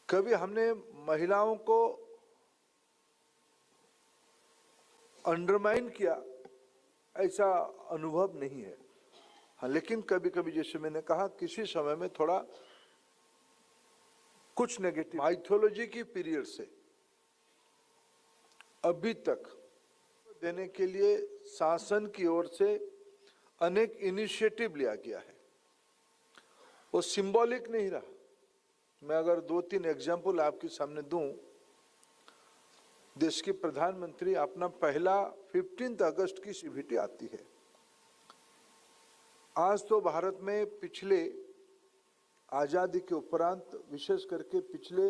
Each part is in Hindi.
कभी हमने महिलाओं को अंडरमाइन किया ऐसा अनुभव नहीं है। हाँ, लेकिन कभी कभी जैसे मैंने कहा किसी समय में थोड़ा कुछ नेगेटिव माइथोलॉजी की पीरियड से अभी तक देने के लिए शासन की ओर से अनेक इनिशिएटिव लिया गया है। वो सिंबॉलिक नहीं रहा। मैं अगर 2-3 एग्जाम्पल आपके सामने दूं, देश के प्रधानमंत्री अपना पहला 15 अगस्त की सीवीटी आती है। आज तो भारत में पिछले आजादी के उपरांत विशेष करके पिछले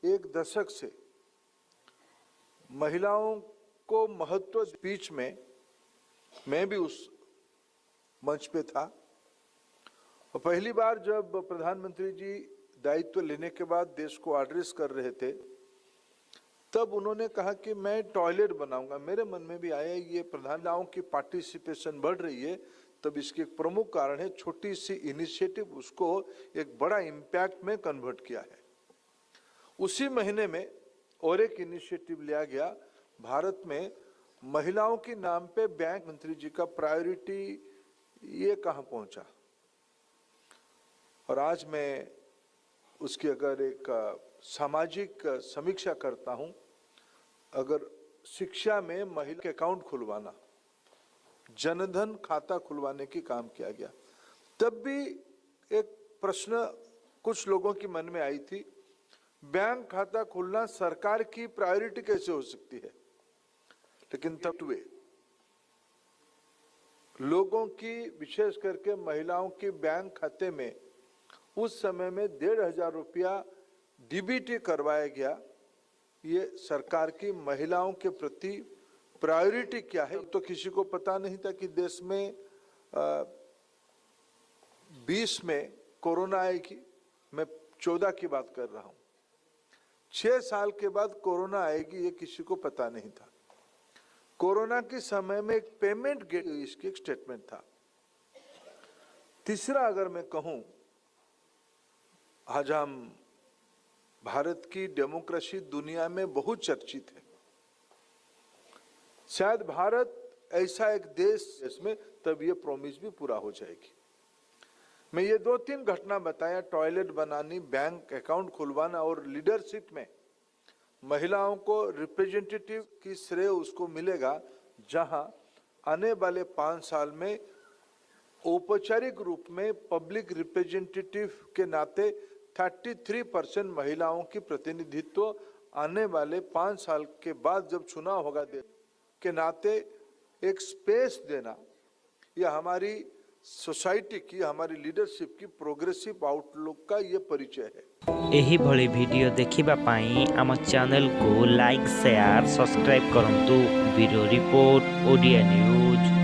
1 दशक से महिलाओं को महत्व स्पीच में मैं भी उस मंच पे था और पहली बार जब प्रधानमंत्री जी दायित्व लेने के बाद देश को एड्रेस कर रहे थे तब उन्होंने कहा कि मैं टॉयलेट बनाऊंगा। मेरे मन में भी आया ये प्रधानमंत्रियों की पार्टिसिपेशन बढ़ रही है, तब इसके एक प्रमुख कारण है छोटी सी इनिशिएटिव उसको एक बड़ा इम्पैक्ट में कन्वर्ट किया है। उसी महीने में और एक इनिशिएटिव लिया गया भारत में महिलाओं के नाम पे बैंक। मंत्री जी का प्रायोरिटी ये कहां पहुंचा और आज मैं उसकी अगर एक सामाजिक समीक्षा करता हूं, अगर शिक्षा में महिला के अकाउंट खुलवाना, जनधन खाता खुलवाने की काम किया गया, तब भी एक प्रश्न कुछ लोगों के मन में आई थी, बैंक खाता खुलना सरकार की प्रायोरिटी कैसे हो सकती है। लेकिन तब हुए लोगों की, विशेष करके महिलाओं के बैंक खाते में उस समय में 1,500 रुपया डीबीटी करवाया गया। ये सरकार की महिलाओं के प्रति प्रायोरिटी क्या है तो किसी को पता नहीं था कि देश में 20 में कोरोना आएगी। मैं 14 की बात कर रहा हूं। 6 साल के बाद कोरोना आएगी ये किसी को पता नहीं था। कोरोना के समय में एक पेमेंट गेट इसकी एक स्टेटमेंट था। तीसरा अगर मैं कहूं, आज हम भारत की डेमोक्रेसी दुनिया में बहुत चर्चित है। शायद भारत ऐसा एक देश जिसमें तब ये प्रॉमिस भी पूरा हो जाएगी। मैं ये 2-3 घटना बताया, टॉयलेट बनानी, बैंक अकाउंट खुलवाना और लीडरशिप में महिलाओं को रिप्रेजेंटेटिव की श्रेय उसको मिलेगा जहां आने वाले 5 साल में औपचारिक रूप में पब्लिक रिप्रेजेंटेटिव के नाते 33% महिलाओं की प्रतिनिधित्व आने वाले 5 साल के बाद जब चुनाव होगा के नाते एक स्पेस देना, यह हमारी सोसाइटी की, हमारी लीडरशिप की प्रोग्रेसिव आउटलुक का ये परिचय है। एही भली वीडियो देखिबा पाई आम चैनल को लाइक, शेयर, सब्सक्राइब करंतु। Bureau report, Odia news.